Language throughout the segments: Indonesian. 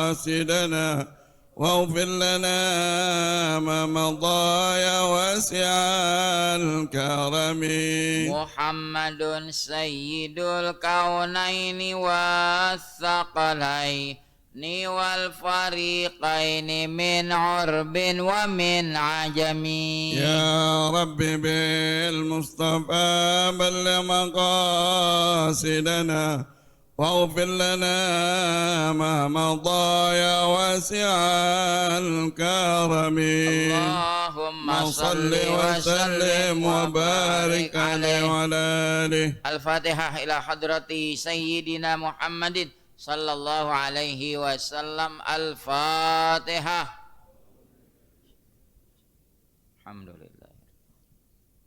مقاصدنا واغفر لنا ما مضى يا واسع الكرم. محمد سيد الكونين والثقلين والفريقين من عرب ومن عجم. يا رب بالمصطفى بلغ مقاصدنا واغفر لنا ما مضى يا واسع الكرم. اللهم صل وسلم وبارك عليه وعلى آله. الفاتحة إلى حضرة سيدنا محمد صلى الله عليه وسلم. الفاتحة. الحمد لله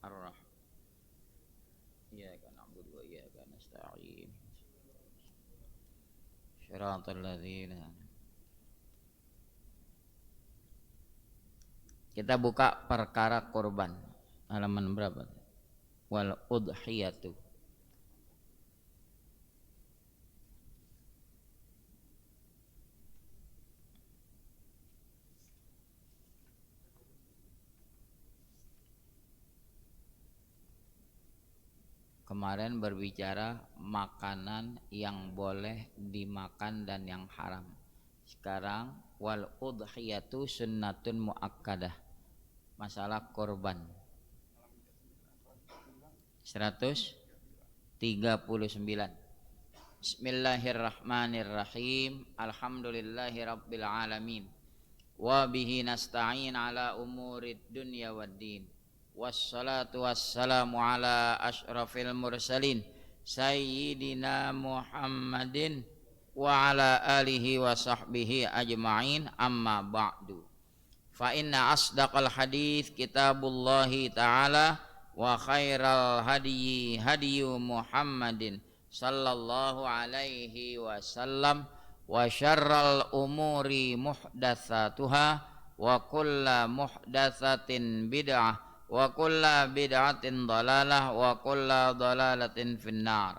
الرحمن إياك نعبد وإياك نستعين صراط الذين. Kita buka perkara kurban halaman berapa? Wal udhiyatu. Kemarin berbicara makanan yang boleh dimakan dan yang haram. Sekarang wal udhiyatu sunnatun muakkadah. Masalah korban 139. Bismillahirrahmanirrahim. Alhamdulillahi rabbil alamin. Wa bihi nasta'in ala umurid dunya waddin. Wassalatu wassalamu ala asyrafil mursalin Sayyidina Muhammadin wa ala alihi wa sahbihi ajma'in. Amma ba'du. Fa inna asdaqal hadits kitabullahi ta'ala wa khairal hadyi hadyu Muhammadin sallallahu alaihi wasallam wa syarral umuri muhdatsatuha wa kulla muhdatsatin bid'ah wa kulla bid'atin dhalalah wa kulla dhalalatin finnar.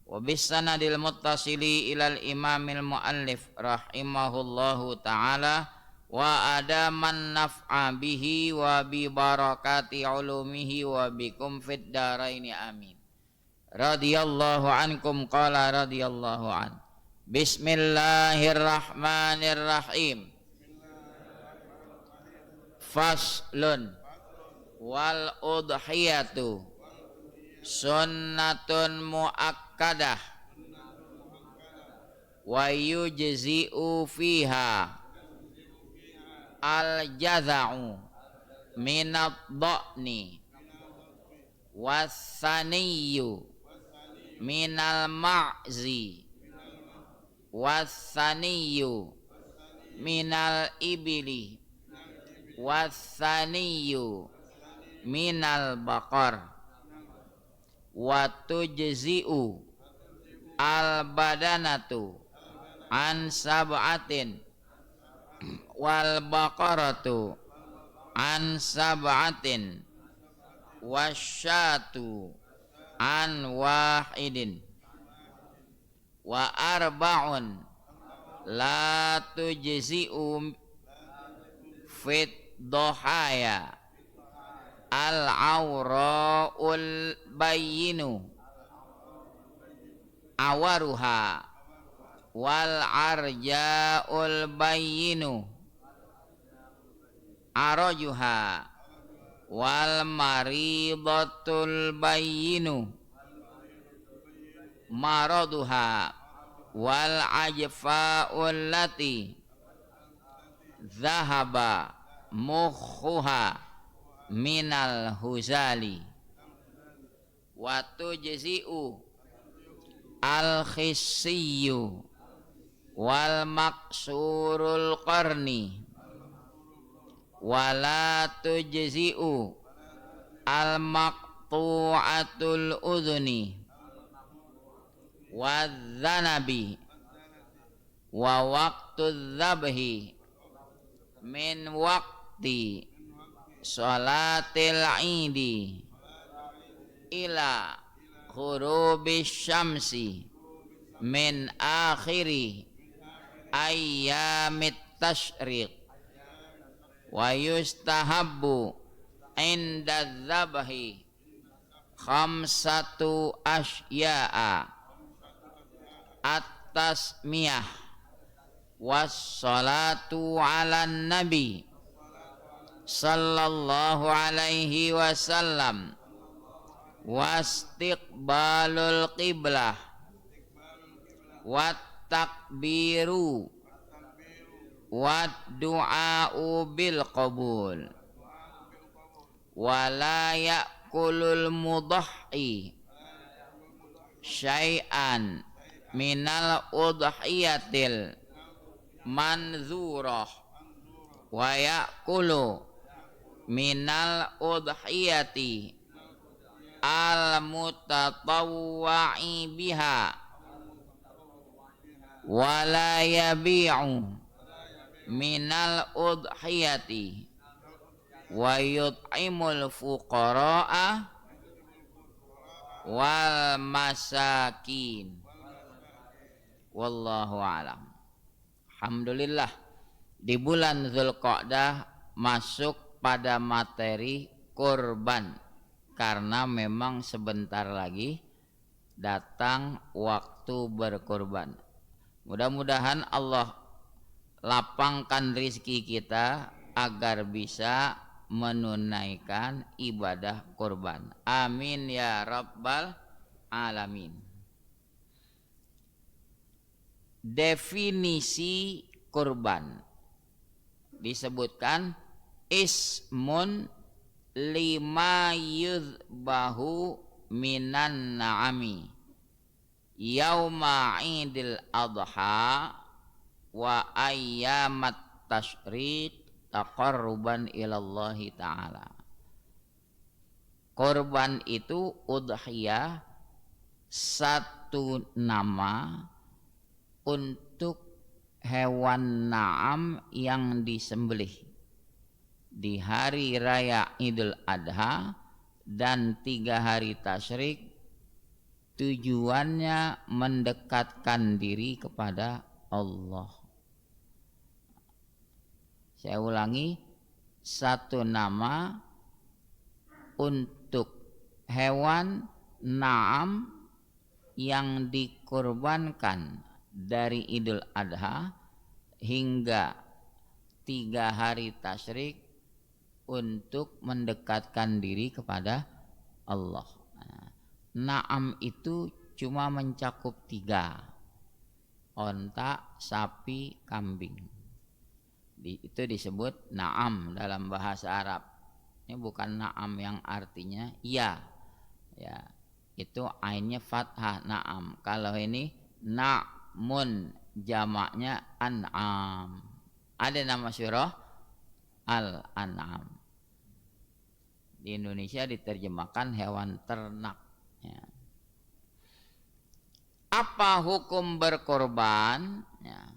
Wa bisanadil muttasili ilal imamil muallif rahimahullahu ta'ala wa adaman naf'a bihi wa bi barakati ulumihi wa bikum fid daraini amin. Radhiyallahu ankum qala radhiyallahu an. Bismillahirrahmanirrahim. Faslun wal udhiyatu sunnatun muakkadah wa yujzi'u fiha al jaza'u minad dha'ni wassaniyyu minal ma'zi wassaniyyu minal ibili wassaniyyu minal baqar wa tujzi'u al badanatu an sab'atin wal baqaratu an sab'atin wasyatu an wahidin wa arba'un la tujzi'u fit dohaya al awra'ul bayyinu awaruha wal arja'ul bayyinu arajuha wal maridatul bayyinu maraduha wal ajfa'ul lati zahaba mukhuha minal huzali wa tujzi'u al khissiyyu wal maksurul qarni wala tujzi'u al maqtu'atul udhuni wadh-dhanabi wa waqtu dzabhi min waqti sholatil idi ila ghurubis syamsi min akhiri ayyamit tasyriq wa yustahabbu inda dzabhi khamsatu asya'a at-tasmiyah wassalatu ala nabi sallallahu alaihi wasallam wastiqbalul qiblah wat takbiru wat du'a'u bil qabul wala ya'kulul mudahhi syai'an minal udhiyatil manzurah wa ya'kulu minal udhiyati al mutatawwa'i biha wala yabi'u minal udhiyati wa yut'imul fuqara'a wal masakin. Wallahu alam. Alhamdulillah, di bulan Dzulqa'dah masuk pada materi kurban karena memang sebentar lagi datang waktu berkurban. Mudah-mudahan Allah lapangkan rizki kita agar bisa menunaikan ibadah kurban. Amin ya rabbal alamin. Definisi kurban disebutkan ismun lima yudbahu minan na'ami yauma idil adha wa ayyamat tasyriq taqarruban ilallahi ta'ala. Korban itu udhiyah, satu nama untuk hewan na'am yang disembelih di hari raya Idul Adha dan 3 hari tasyrik. Tujuannya mendekatkan diri kepada Allah. Saya ulangi, satu nama untuk hewan na'am yang dikurbankan dari Idul Adha hingga 3 hari tasyrik untuk mendekatkan diri kepada Allah. Na'am itu cuma mencakup 3, onta, sapi, kambing. Itu disebut na'am dalam bahasa Arab. Ini bukan na'am yang artinya ya, ya. Itu ainnya fathah na'am. Kalau ini na'mun, jamaknya an'am. Ada nama surah Al-An'am. Di Indonesia diterjemahkan hewan ternak. Ya. Apa hukum berkorban? Ya.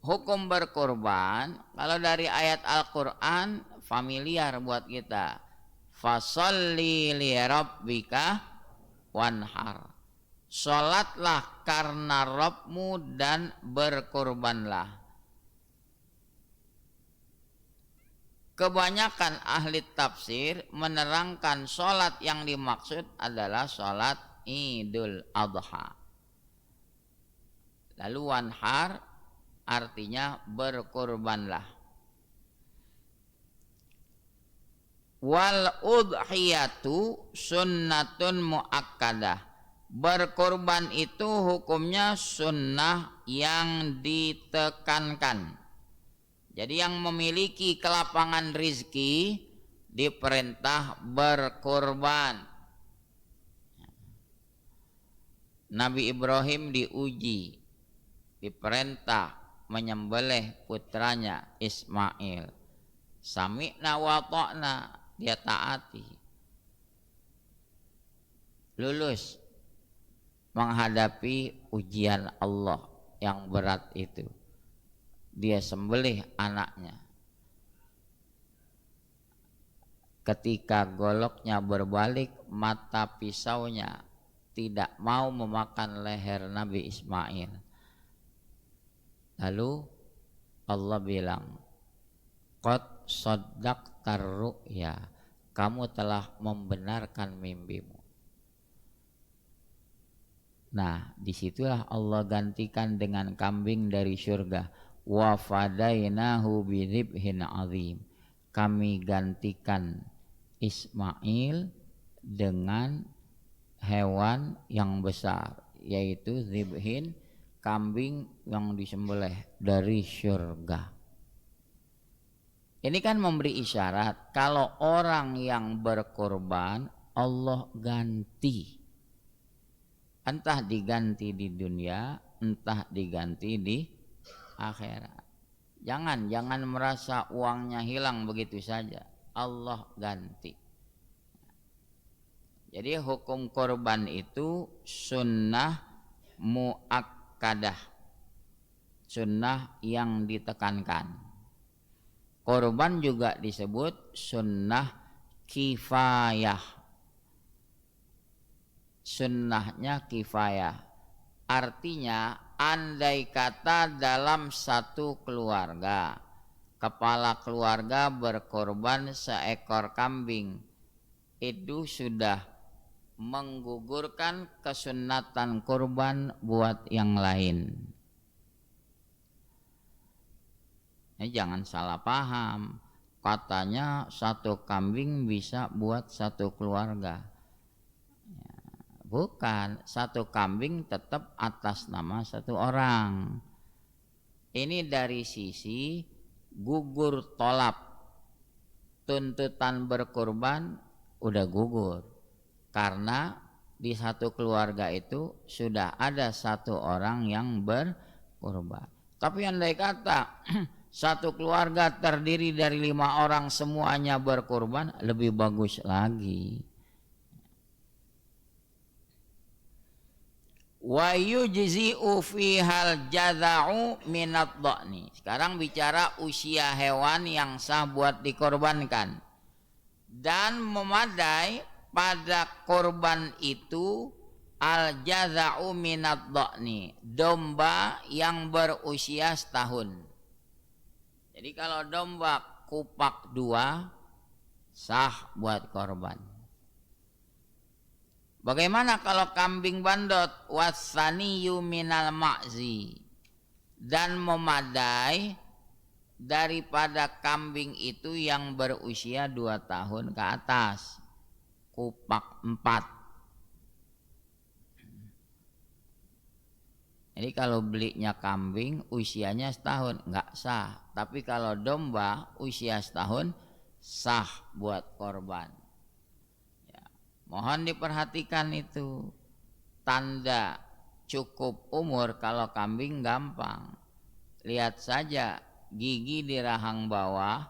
Hukum berkorban kalau dari ayat Al-Quran familiar buat kita. Fasholli li rabbika wanhar. Sholatlah karena Rabbmu dan berkorbanlah. Kebanyakan ahli tafsir menerangkan sholat yang dimaksud adalah sholat Idul Adha. Lalu wanhar artinya berkorbanlah. Wal udhiyatu sunnatun muakkadah. Berkorban itu hukumnya sunnah yang ditekankan. Jadi yang memiliki kelapangan rizki diperintah berkorban. Nabi Ibrahim diuji, diperintah menyembelih putranya Ismail. Sami'na wa ta'na, dia taati. Lulus menghadapi ujian Allah yang berat itu. Dia sembelih anaknya. Ketika goloknya berbalik, mata pisaunya tidak mau memakan leher Nabi Ismail. Lalu Allah bilang, qad shaddaqtar ru'ya, kamu telah membenarkan mimpimu. Nah, disitulah Allah gantikan dengan kambing dari surga. Wa fadainahu bidzibhin azim. Kami gantikan Ismail dengan hewan yang besar, yaitu dzibhin, kambing yang disembelih dari surga. Ini kan memberi isyarat kalau orang yang berkorban Allah ganti. Entah diganti di dunia, entah diganti di akhirat. Jangan merasa uangnya hilang begitu saja. Allah ganti. Jadi hukum korban itu sunnah muakkadah, sunnah yang ditekankan. Korban juga disebut sunnah kifayah. Sunnahnya kifayah. Artinya andai kata dalam satu keluarga, kepala keluarga berkorban seekor kambing, itu sudah menggugurkan kesunatan kurban buat yang lain. Jangan salah paham, katanya satu kambing bisa buat satu keluarga. Bukan, satu kambing tetap atas nama satu orang. Ini dari sisi gugur tolap, tuntutan berkorban udah gugur. Karena di satu keluarga itu sudah ada satu orang yang berkorban. Tapi andai kata satu keluarga terdiri dari 5 orang semuanya berkorban, lebih bagus lagi. Wa yujzi'u fihal jaza'u minad dha'ni. Sekarang bicara usia hewan yang sah buat dikorbankan. Dan memadai pada korban itu al jaza'u minad dha'ni, domba yang berusia setahun. Jadi kalau domba kupak 2 sah buat korban. Bagaimana kalau kambing bandot wasaniyu minal ma'zi, dan memadai daripada kambing itu yang berusia 2 tahun ke atas, kupak 4. Jadi kalau belinya kambing usianya setahun nggak sah, tapi kalau domba usia setahun sah buat korban. Mohon diperhatikan itu tanda cukup umur. Kalau kambing gampang, lihat saja gigi di rahang bawah,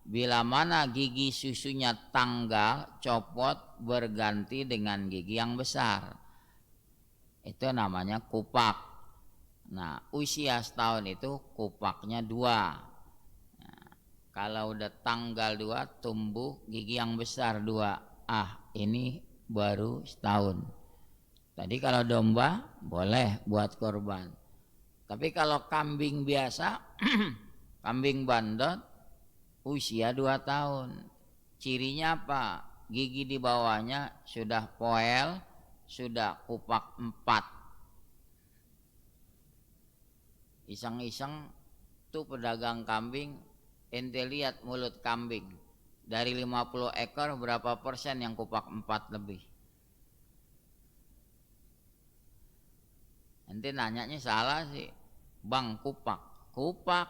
bila mana gigi susunya tanggal, copot, berganti dengan gigi yang besar, itu namanya kupak. Nah, usia setahun itu kupaknya 2. Nah, kalau udah tanggal 2 tumbuh gigi yang besar 2, ini baru setahun. Tadi kalau domba boleh buat korban. Tapi kalau kambing biasa, kambing bandot usia 2 tahun. Cirinya apa? Gigi di bawahnya sudah poel, sudah kupak 4. Iseng-iseng tuh pedagang kambing, ente lihat mulut kambing. Dari 50 ekor berapa persen yang kupak 4 lebih? Nanti nanyanya salah sih. Bang kupak. Kupak.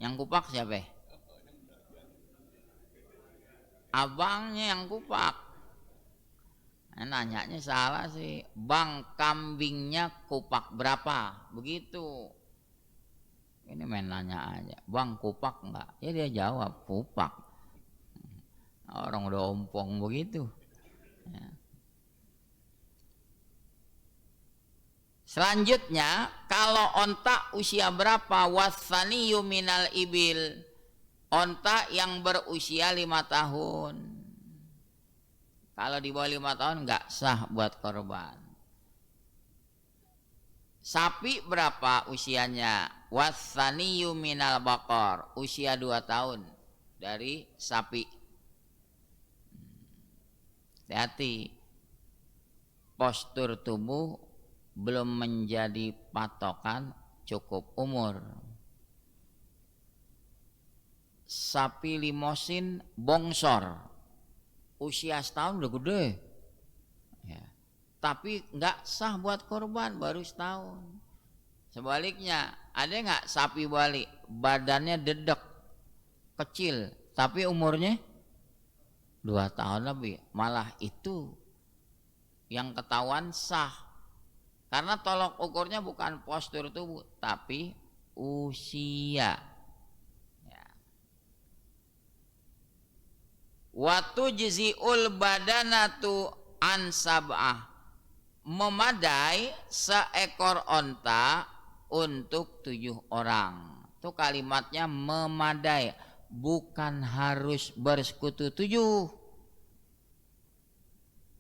Yang kupak siapa? Abangnya yang kupak. Nanyanya salah sih. Bang kambingnya kupak berapa? Begitu. Ini main nanya aja. Bang kupak enggak? Ya dia jawab kupak. Orang udah ompong begitu. Ya. Selanjutnya, kalau onta usia berapa? Wasaniyu minal ibil, onta yang berusia 5 tahun. Kalau di bawah 5 tahun nggak sah buat korban. Sapi berapa usianya? Wathaniyu minal baqar, usia 2 tahun dari sapi. Hati-hati, postur tubuh belum menjadi patokan cukup umur. Sapi limosin bongsor, usia setahun udah gede, ya. Tapi nggak sah buat korban, baru setahun. Sebaliknya, ada nggak sapi balik badannya dedek, kecil, tapi umurnya 2 tahun lebih, malah itu yang ketahuan sah. Karena tolok ukurnya bukan postur tubuh, tapi usia. Ya. Watu jiziul badanatu an sab'ah, memadai seekor onta untuk 7 orang. Itu kalimatnya memadai, bukan harus bersekutu 7.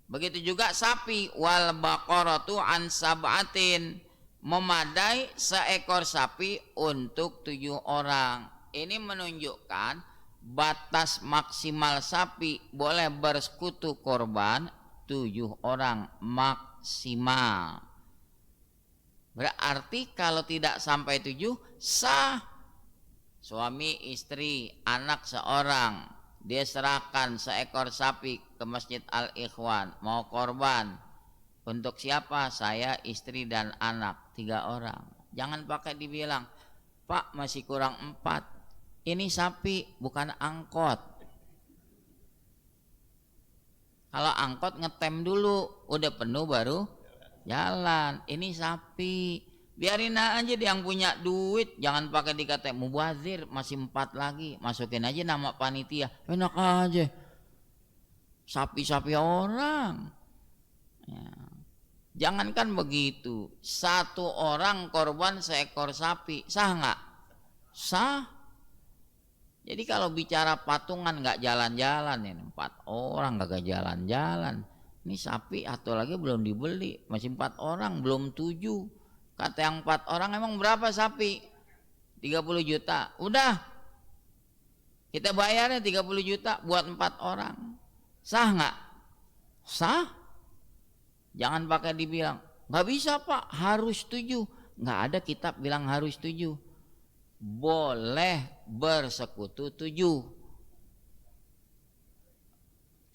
Begitu juga sapi, wal baqaratu an sab'atin, memadai seekor sapi untuk 7 orang. Ini menunjukkan batas maksimal sapi boleh bersekutu korban 7 orang maksimal. Berarti kalau tidak sampai 7 sah. Suami, istri, anak seorang, dia serahkan seekor sapi ke Masjid Al-Ikhwan, mau korban. Untuk siapa? Saya, istri, dan anak, 3 orang. Jangan pakai dibilang, Pak masih kurang 4. Ini sapi bukan angkot. Kalau angkot ngetem dulu, udah penuh baru jalan. Ini sapi, biarin aja dia yang punya duit, jangan pakai dikata mubazir, masih 4 lagi, masukin aja nama panitia, enak aja. Sapi-sapi orang. Ya. Jangankan begitu, 1 orang korban seekor sapi, sah nggak? Sah. Jadi kalau bicara patungan nggak jalan-jalan ini, 4 orang nggak jalan-jalan. Ini sapi atau lagi belum dibeli, masih 4 orang, belum 7. Kata yang 4 orang, emang berapa sapi? 30 juta. Udah, kita bayarnya 30 juta buat 4 orang. Sah nggak? Sah. Jangan pakai dibilang, nggak bisa Pak, harus 7. Nggak ada kitab bilang harus 7. Boleh bersekutu 7.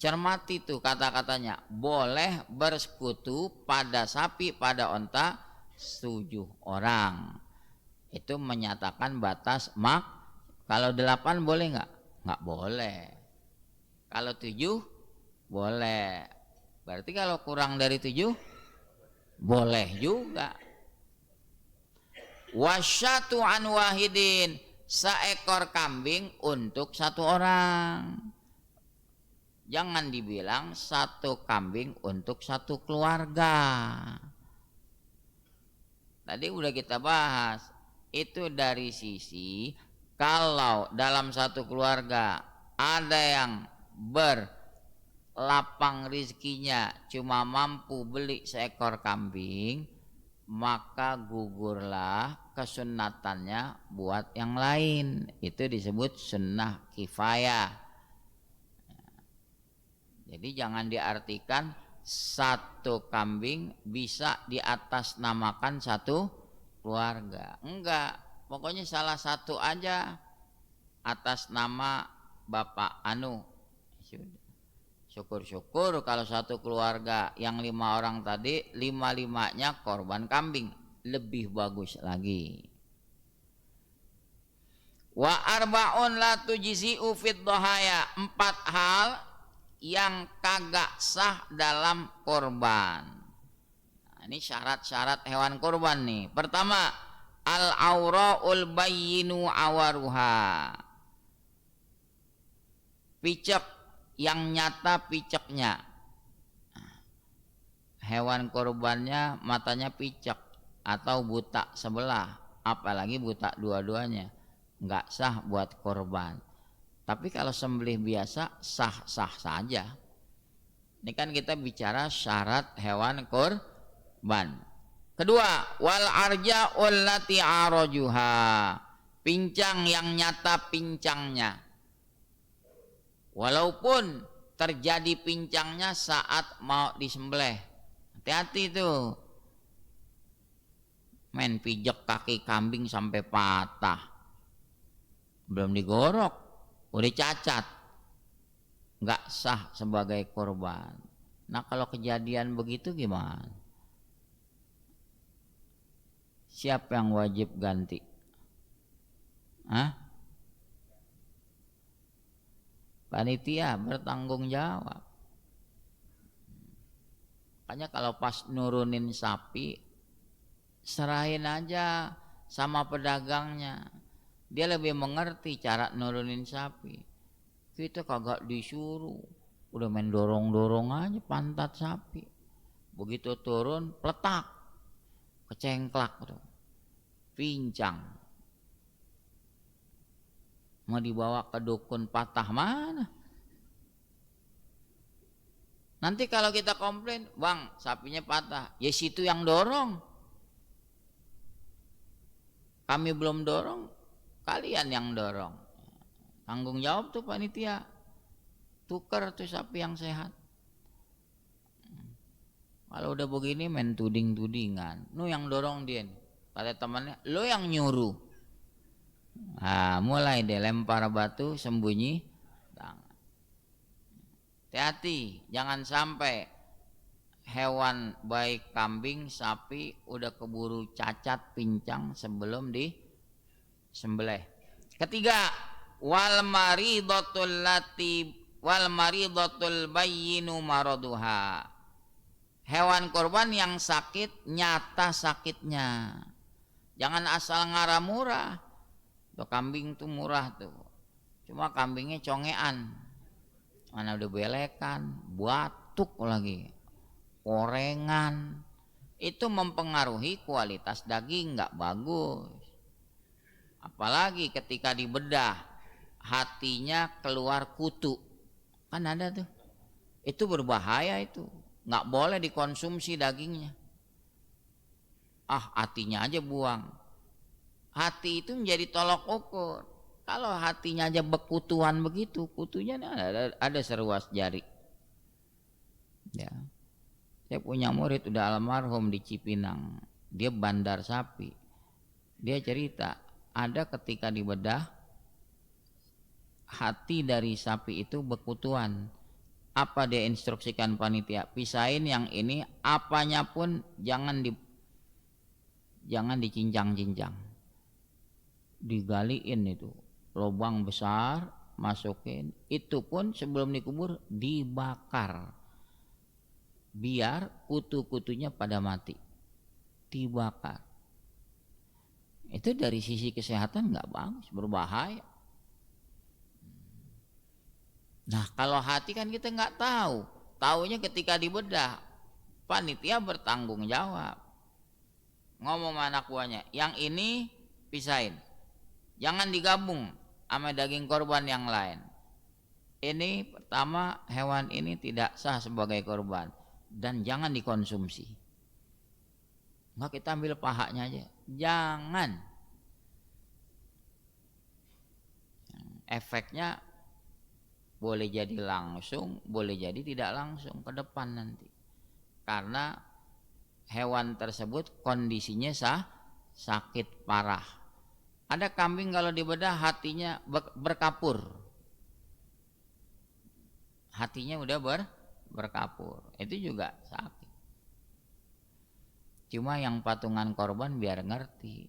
Cermati tuh kata-katanya, boleh bersekutu pada sapi, pada onta 7 orang. Itu menyatakan batas kalau 8 boleh nggak? Nggak boleh. Kalau 7 boleh. Berarti kalau kurang dari 7 boleh juga. Wasyatu an wahidin, seekor kambing untuk 1 orang. Jangan dibilang 1 kambing untuk 1 keluarga. Tadi udah kita bahas, itu dari sisi kalau dalam 1 keluarga ada yang berlapang rizkinya cuma mampu beli seekor kambing, maka gugurlah kesunatannya buat yang lain. Itu disebut sunnah kifayah. Jadi jangan diartikan 1 kambing bisa diatasnamakan 1 keluarga. Enggak, pokoknya salah 1 aja atas nama Bapak Anu. Syukur-syukur kalau 1 keluarga yang 5 orang tadi, 5-5-nya korban kambing, lebih bagus lagi. Wa arba'un la tujzi'u fid dhahaya, 4 hal yang kagak sah dalam korban. Nah, ini syarat-syarat hewan korban nih. Pertama, al-aura'ul bayyinu awaruha, picek yang nyata piceknya. Hewan korbannya matanya picek atau buta sebelah, apalagi buta dua-duanya, nggak sah buat korban. Tapi kalau sembelih biasa sah-sah saja. Ini kan kita bicara syarat hewan korban. Kedua, wal arja'ul lati arajuha, pincang yang nyata pincangnya. Walaupun terjadi pincangnya saat mau disembelih. Hati-hati tuh. Main pijak kaki kambing sampai patah. Belum digorok, udah cacat. Nggak sah sebagai korban. Nah kalau kejadian begitu gimana? Siapa yang wajib ganti? Hah? Panitia bertanggung jawab. Makanya kalau pas nurunin sapi, serahin aja sama pedagangnya. Dia lebih mengerti cara nurunin sapi. Kita kagak disuruh. Udah main dorong-dorong aja pantat sapi. Begitu turun, peletak. Kecengklak tuh. Pincang. Mau dibawa ke dukun patah mana? Nanti kalau kita komplain, bang sapinya patah, ya situ yang dorong. Kami belum dorong, kalian yang dorong. Tanggung jawab tuh panitia. Tuker tuh sapi yang sehat. Kalau udah begini main tuding-tudingan. Nu yang dorong dia nih. Kata temannya, lo yang nyuruh. Nah, mulai deh lempar batu sembunyi tangan. Hati-hati, jangan sampai hewan baik kambing, sapi udah keburu cacat, pincang sebelum disembelih. Ketiga, wal maridatul bayyinu maraduha. Hewan korban yang sakit nyata sakitnya. Jangan asal ngarah murah. Tuh kambing tuh murah tuh. Cuma kambingnya congean. Mana udah belekan, batuk lagi. Korengan. Itu mempengaruhi kualitas daging, nggak bagus. Apalagi ketika dibedah, hatinya keluar kutu. Kan ada tuh. Itu berbahaya itu. Nggak boleh dikonsumsi dagingnya. Hatinya aja buang. Hati itu menjadi tolok ukur. Kalau hatinya aja bekutuan begitu, kutunya ada seruas jari. Ya. Saya punya murid udah almarhum di Cipinang. Dia bandar sapi. Dia cerita, ada ketika dibedah hati dari sapi itu bekutuan. Apa dia instruksikan panitia? Pisahin yang ini, apanya pun jangan dicincang-cincang. Digaliin itu, lubang besar, masukin. Itu pun sebelum dikubur dibakar. Biar kutu-kutunya pada mati. Dibakar. Itu dari sisi kesehatan nggak bagus, berbahaya. Nah kalau hati kan kita nggak tahu. Taunya ketika dibedah, panitia bertanggung jawab. Ngomong sama anak buahnya, yang ini pisahin. Jangan digabung sama daging korban yang lain. Ini pertama, hewan ini tidak sah sebagai korban. Dan jangan dikonsumsi. Nggak, kita ambil pahanya aja. Jangan. Efeknya boleh jadi langsung, boleh jadi tidak langsung ke depan nanti. Karena hewan tersebut kondisinya sakit parah. Ada kambing kalau dibedah hatinya berkapur. Hatinya udah berkapur. Itu juga sakit. Cuma yang patungan korban biar ngerti.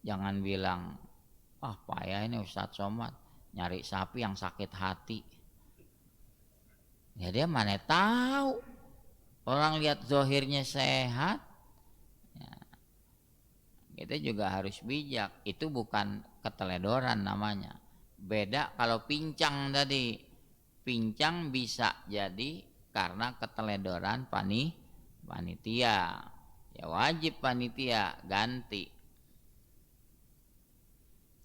Jangan bilang, payah ini Ustadz Somad nyari sapi yang sakit hati. Ya dia mana tahu. Orang lihat zohirnya sehat. Ya. Kita juga harus bijak. Itu bukan keteledoran namanya. Beda kalau pincang tadi. Pincang bisa jadi karena keteledoran panitia. Ya wajib panitia ganti.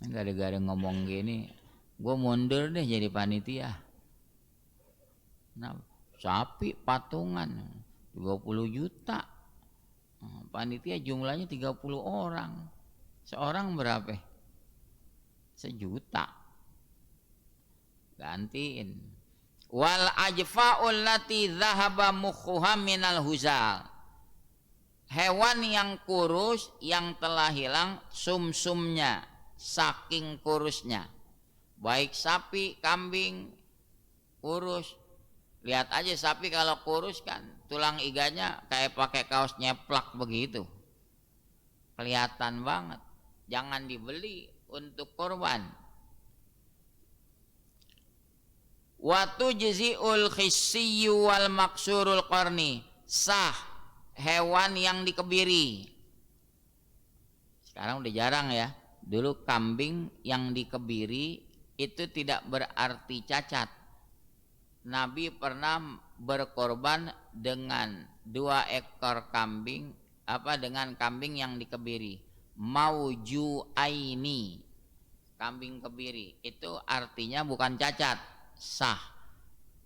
Gara-gara ngomong gini, gue mundur deh jadi panitia. Nah, sapi patungan 20 juta. Panitia jumlahnya 30 orang. Seorang berapa? 1 juta. Gantiin. Wal ajfa'ul lati dhahaba mukhuha minal huzal. Hewan yang kurus yang telah hilang sumsumnya saking kurusnya. Baik sapi, kambing kurus. Lihat aja sapi kalau kurus kan tulang iganya kayak pakai kaos nyeplak begitu. Kelihatan banget. Jangan dibeli untuk korban. Watu jiziul khissiyyu wal maksurul qarni. Sah hewan yang dikebiri. Sekarang udah jarang ya. Dulu kambing yang dikebiri itu tidak berarti cacat. Nabi pernah berkorban dengan 2 ekor kambing, dengan kambing yang dikebiri. Maujuaini, kambing kebiri. Itu artinya bukan cacat, sah.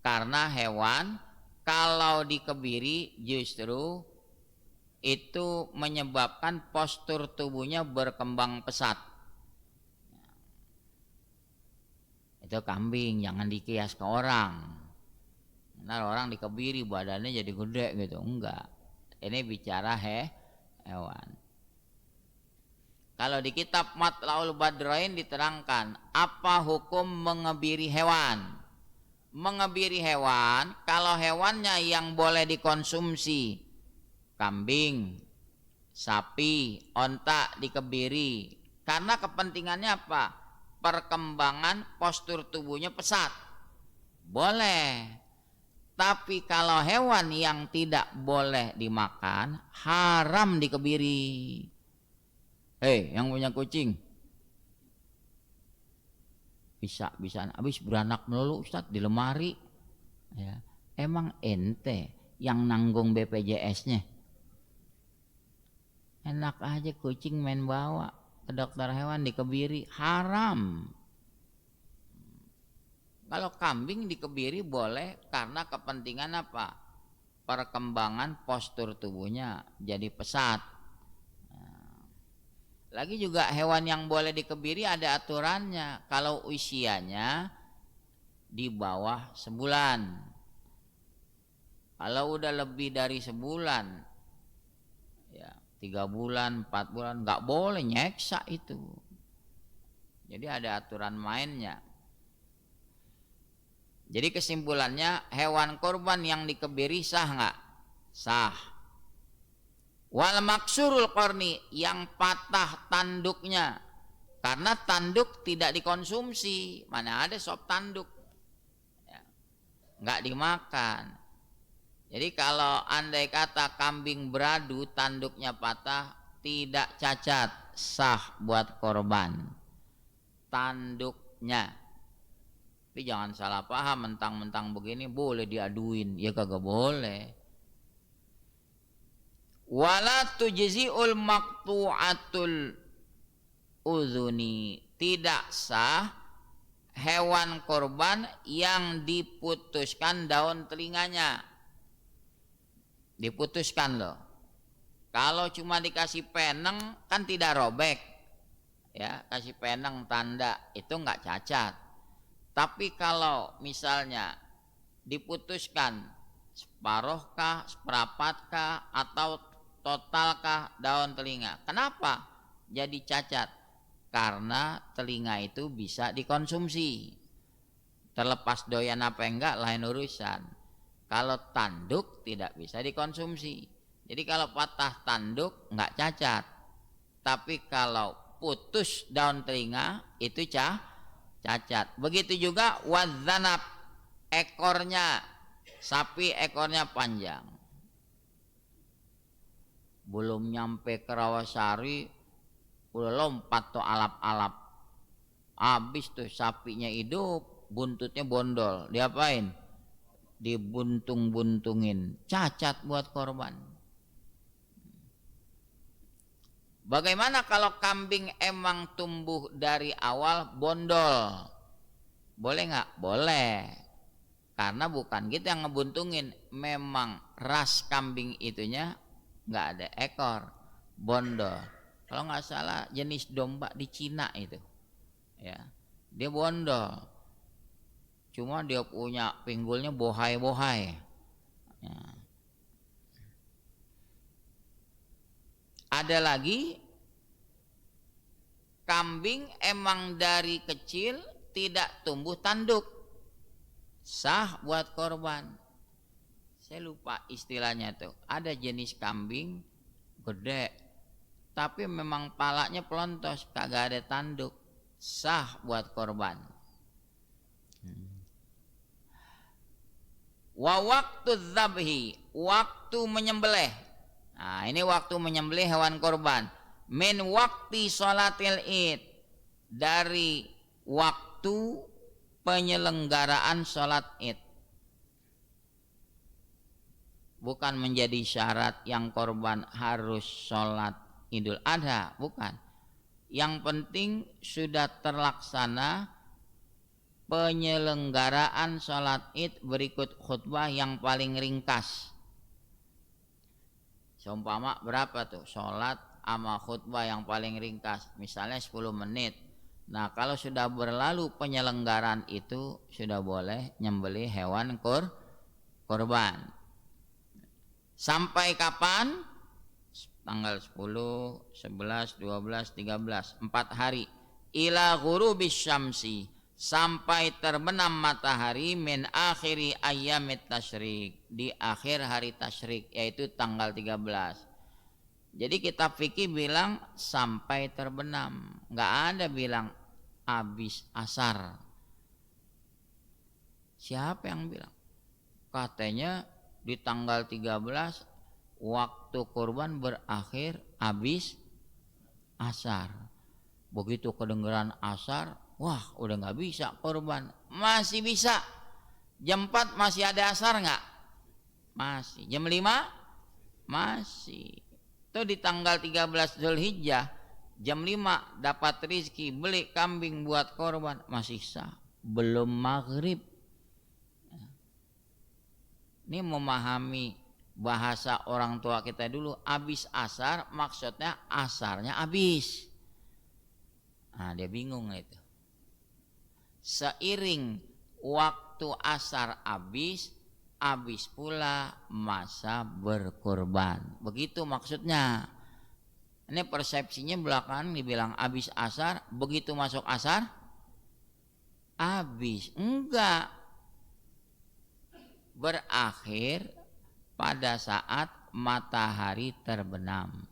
Karena hewan kalau dikebiri justru itu menyebabkan postur tubuhnya berkembang pesat. Itu kambing, jangan dikias ke orang. Nah, orang dikebiri badannya jadi gede gitu, enggak. Ini bicara hewan. Kalau di kitab Matlaul Badrain diterangkan apa hukum mengebiri hewan. Mengebiri hewan, kalau hewannya yang boleh dikonsumsi, kambing, sapi, onta dikebiri. Karena kepentingannya apa? Perkembangan postur tubuhnya pesat. Boleh. Tapi kalau hewan yang tidak boleh dimakan, haram dikebiri. Hei, yang punya kucing, bisa habis beranak melulu Ustadz di lemari. Ya. Emang ente yang nanggung BPJS-nya? Enak aja kucing main bawa ke dokter hewan dikebiri, haram. Kalau kambing dikebiri boleh karena kepentingan apa? Perkembangan postur tubuhnya jadi pesat. Lagi juga hewan yang boleh dikebiri ada aturannya. Kalau usianya di bawah sebulan. Kalau udah lebih dari sebulan, ya 3 bulan, 4 bulan, nggak boleh nyeksa itu. Jadi ada aturan mainnya. Jadi kesimpulannya hewan korban yang dikebiri sah nggak? Sah. Wal maksurul qarni, yang patah tanduknya. Karena tanduk tidak dikonsumsi. Mana ada sop tanduk. Ya, nggak dimakan. Jadi kalau andai kata kambing beradu tanduknya patah, tidak cacat, sah buat korban. Tanduknya. Tapi jangan salah paham, mentang-mentang begini boleh diaduin, ya kagak boleh. Wala tujzi'ul maqtu'atul uzuni, tidak sah hewan korban yang diputuskan daun telinganya. Diputuskan loh. Kalau cuma dikasih peneng kan tidak robek. Ya, kasih peneng tanda itu enggak cacat. Tapi kalau misalnya diputuskan separuhkah, seperapatkah, atau totalkah daun telinga, kenapa jadi cacat? Karena telinga itu bisa dikonsumsi. Terlepas doyan apa enggak lain urusan. Kalau tanduk tidak bisa dikonsumsi. Jadi kalau patah tanduk enggak cacat. Tapi kalau putus daun telinga itu cacat. Begitu juga wadzanab, ekornya sapi ekornya panjang. Belum nyampe ke Rawasari udah lompat tuh alap-alap. Habis tuh sapinya hidup, buntutnya bondol. Diapain? Dibuntung-buntungin. Cacat buat korban. Bagaimana kalau kambing emang tumbuh dari awal bondol? Boleh nggak? Boleh. Karena bukan kita yang ngebuntungin. Memang ras kambing itunya nggak ada ekor, bondol. Kalau nggak salah jenis domba di Cina itu, ya, dia bondol. Cuma dia punya pinggulnya bohai-bohai. Ya. Ada lagi kambing emang dari kecil tidak tumbuh tanduk, sah buat korban. Saya lupa istilahnya tuh. Ada jenis kambing gede, tapi memang palanya pelontos, kagak ada tanduk, sah buat korban. Wa waktu dzabhi, waktu menyembelih. Nah, ini waktu menyembelih hewan korban. Min waktu sholatil id, dari waktu penyelenggaraan sholat id. Bukan menjadi syarat yang korban harus sholat Idul Adha, bukan. Yang penting sudah terlaksana penyelenggaraan sholat id berikut khutbah yang paling ringkas. Seumpama berapa tuh sholat sama khutbah yang paling ringkas, misalnya 10 menit. Nah, kalau sudah berlalu penyelenggaraan itu sudah boleh nyembelih hewan korban. Sampai kapan? Tanggal 10, 11, 12, 13, 4 hari. Ila ghurubis syamsi, sampai terbenam matahari, min akhiri ayyamit tasyrik, di akhir hari tasyrik, yaitu tanggal 13. Jadi kitab fikih bilang sampai terbenam, nggak ada bilang habis asar. Siapa yang bilang? Katanya di tanggal 13 waktu kurban berakhir habis asar. Begitu kedengeran asar, wah udah nggak bisa kurban. Masih bisa. Jam 4 masih ada asar nggak? Masih. Jam 5? Masih. Itu di tanggal 13 Zulhijjah, jam 5 dapat rezeki beli kambing buat korban, masih sah. Belum maghrib. Ini memahami bahasa orang tua kita dulu. Habis asar maksudnya asarnya habis. Nah, dia bingung itu. Seiring waktu asar habis pula masa berkorban. Begitu maksudnya. Ini persepsinya belakangan dibilang habis asar, begitu masuk asar habis. Enggak. Berakhir pada saat matahari terbenam.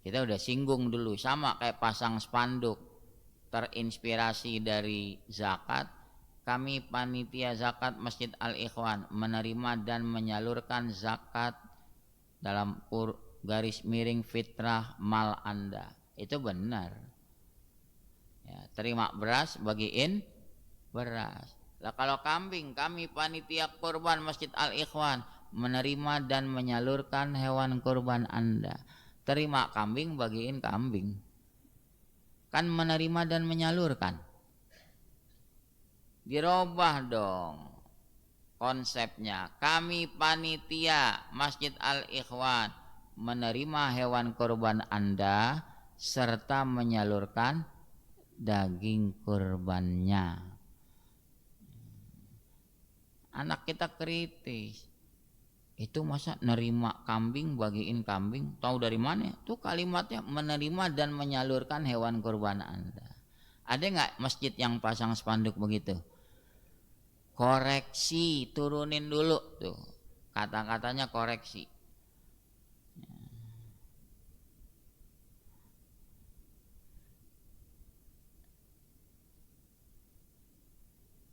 Kita udah singgung dulu, sama kayak pasang spanduk, terinspirasi dari zakat. Kami panitia zakat Masjid Al-Ikhwan menerima dan menyalurkan zakat dalam garis miring fitrah mal Anda. Itu benar. Ya, terima beras, bagiin beras. Lah kalau kambing, kami panitia kurban Masjid Al-Ikhwan menerima dan menyalurkan hewan kurban Anda. Terima kambing, bagiin kambing. Kan menerima dan menyalurkan. Dirubah dong konsepnya. Kami panitia Masjid Al-Ikhwan menerima hewan kurban Anda serta menyalurkan daging kurbannya. Anak kita kritis. Itu masa nerima kambing, bagiin kambing, tahu dari mana? Itu kalimatnya menerima dan menyalurkan hewan kurban Anda. Ada nggak masjid yang pasang spanduk begitu? Koreksi, turunin dulu tuh. Kata-katanya koreksi.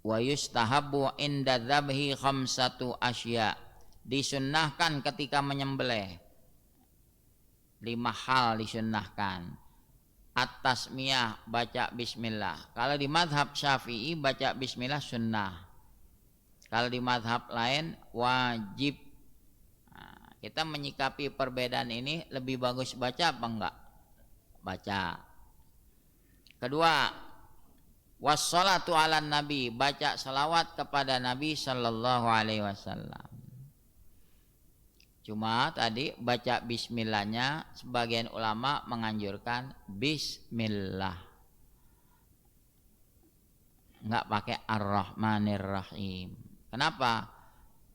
Wa yustahabbu inda dzabhi khamsatu asya. Disunnahkan ketika menyembelih 5 hal disunnahkan. At-tasmiyah, baca bismillah. Kalau di madhab Syafi'i baca bismillah sunnah. Kalau di madhab lain wajib. Nah, kita menyikapi perbedaan ini, lebih bagus baca apa enggak? Baca. Kedua, wassalatu ala nabi, baca salawat kepada Nabi sallallahu alaihi wasallam. Cuma tadi baca bismillahnya sebagian ulama menganjurkan bismillah, nggak pakai ar-rahmanir-rahim. Kenapa?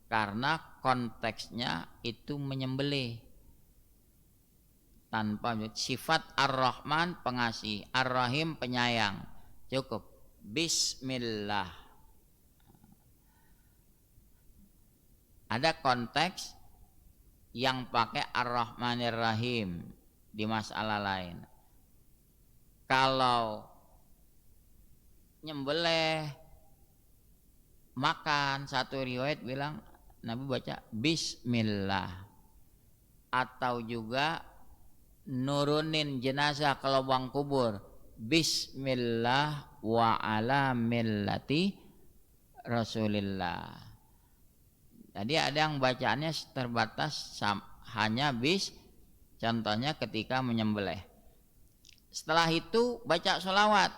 Karena konteksnya itu menyembelih. Tanpa sifat ar-rahman pengasih, ar-rahim penyayang, cukup bismillah. Ada konteks yang pakai ar-rahmanir-rahim di masalah lain. Kalau nyembelih makan, satu riwayat bilang Nabi baca bismillah. Atau juga nurunin jenazah ke lubang kubur, bismillah wa ala millati Rasulillah. Jadi ada yang bacaannya terbatas hanya contohnya ketika menyembelih. Setelah itu baca sholawat.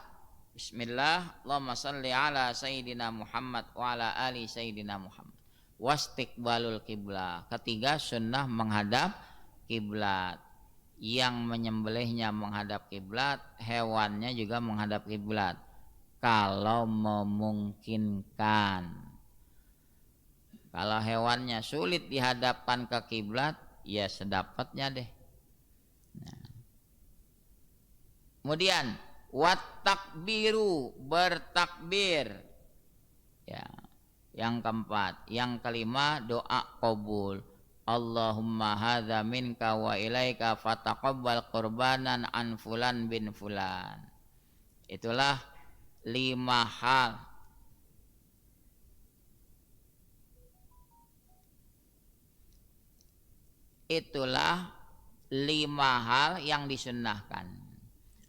Bismillah, Allahumma salli ala Sayyidina Muhammad wa ala ali Sayyidina Muhammad. Wastiqbalul qiblah. Ketiga, sunnah menghadap kiblat. Yang menyembelihnya menghadap kiblat, hewannya juga menghadap kiblat. Kalau memungkinkan. Kalau hewannya sulit dihadapkan ke kiblat, ya sedapatnya deh. Nah. Kemudian wat takbiru, bertakbir. Ya. Yang keempat, yang kelima doa qabul. Allahumma hadza minka wa ilaika fataqabbal qurbanan an fulan bin fulan. Itulah 5 hal. Itulah 5 hal yang disunnahkan.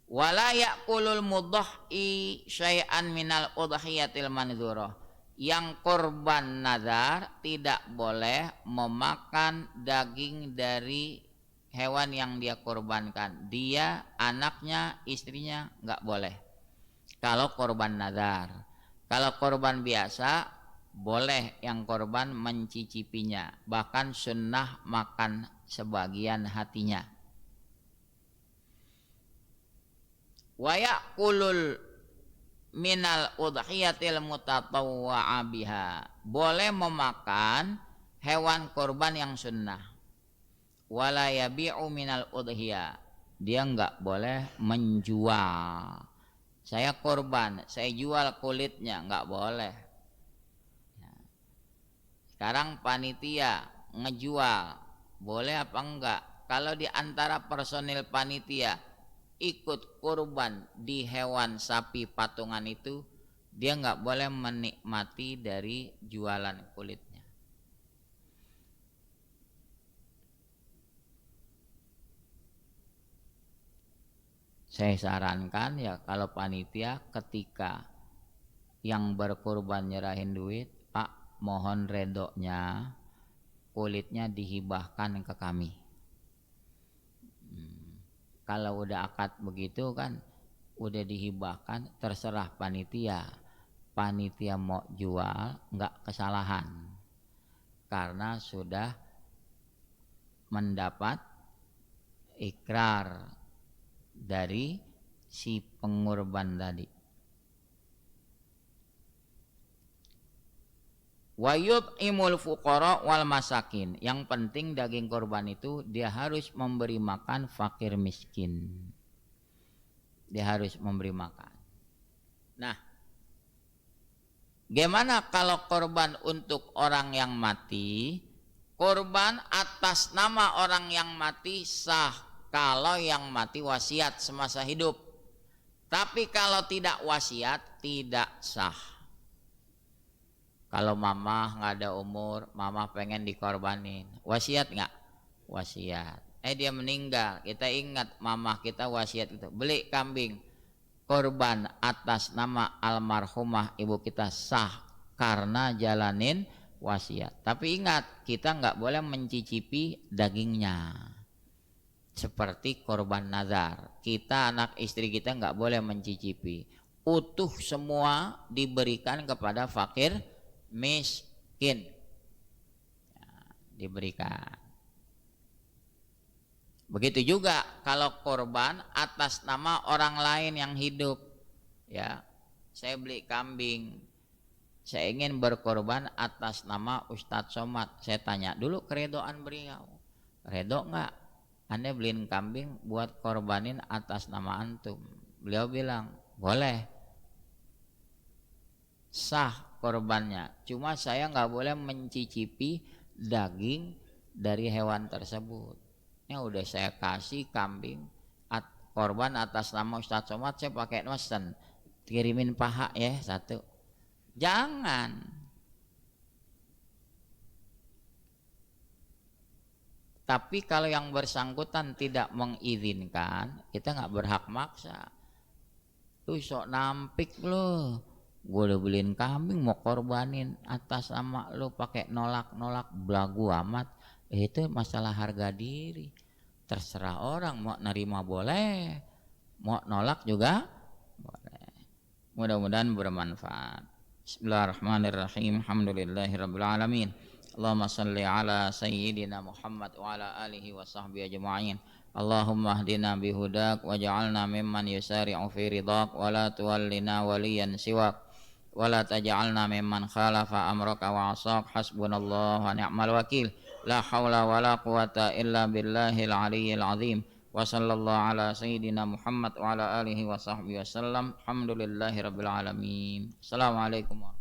Wala ya'kulul mudhahi syai'an minal udhiyatil mandzurah. Yang korban nazar tidak boleh memakan daging dari hewan yang dia korbankan. Dia, anaknya, istrinya nggak boleh. Kalau korban nazar. Kalau korban biasa boleh yang korban mencicipinya, bahkan sunnah makan sebagian hatinya. Wa ya'kulul minal udhiyatil mutatawwa'a biha. Boleh memakan hewan korban yang sunnah. Wala yabi'u minal udhiyah. Dia enggak boleh menjual. Saya korban, saya jual kulitnya, enggak boleh. Sekarang panitia ngejual, boleh apa enggak? Kalau di antara personil panitia ikut kurban di hewan sapi patungan itu, dia enggak boleh menikmati dari jualan kulitnya. Saya sarankan ya kalau panitia ketika yang berkurban nyerahin duit, Pak, mohon redoknya kulitnya dihibahkan ke kami. Kalau udah akad begitu kan udah dihibahkan, terserah panitia. Panitia mau jual nggak kesalahan karena sudah mendapat ikrar dari si pengurban tadi. Wa yut'imul fuqara wal masakin. Yang penting daging korban itu dia harus memberi makan fakir miskin. Dia harus memberi makan. Nah, gimana kalau korban untuk orang yang mati? Korban atas nama orang yang mati sah kalau yang mati wasiat semasa hidup. Tapi kalau tidak wasiat tidak sah. Kalau mama nggak ada umur, mama pengen dikorbanin, wasiat nggak? Wasiat. Dia meninggal, kita ingat mama kita wasiat itu, beli kambing, korban atas nama almarhumah ibu kita sah karena jalanin wasiat. Tapi ingat, kita nggak boleh mencicipi dagingnya. Seperti korban nazar, kita anak istri kita nggak boleh mencicipi. Utuh semua diberikan kepada fakir miskin, ya, diberikan. Begitu juga kalau korban atas nama orang lain yang hidup. Ya, saya beli kambing, saya ingin berkorban atas nama Ustadz Somad. Saya tanya dulu keredoan beliau, redo nggak Anda beliin kambing buat korbanin atas nama antum? Beliau bilang boleh, sah korbannya, cuma saya nggak boleh mencicipi daging dari hewan tersebut. Ini udah saya kasih kambing korban atas nama Ustadz Somad, saya pakai nosen, kirimin paha ya satu. Jangan. Tapi kalau yang bersangkutan tidak mengizinkan, kita nggak berhak maksa. Tuh sok nampik lo, gue udah beliin kambing mau korbanin atas nama lo, pakai nolak belagu amat. Itu masalah harga diri. Terserah orang, mau nerima boleh, mau nolak juga boleh. Mudah-mudahan bermanfaat. Bismillahirrahmanirrahim. Alhamdulillahirabbil alamin. Allahumma shalli ala sayyidina Muhammad wa ala alihi wa sahbihi ajma'in. Allahumma hdina bihudak waj'alna mimman yusari'u fi ridhak wa la tuwallina waliyan siwak wa la taj'alna mimman khalafa amraka wa 'asak. Hasbunallahu wa ni'mal wakil. La haula wa la quwata illa billahil aliyyil azim. Wa sallallahu ala sayyidina Muhammad wa ala alihi wa sahbihi wasallam. Alhamdulillahirabbil alamin. Assalamualaikum warahmatullahi wabarakatuh.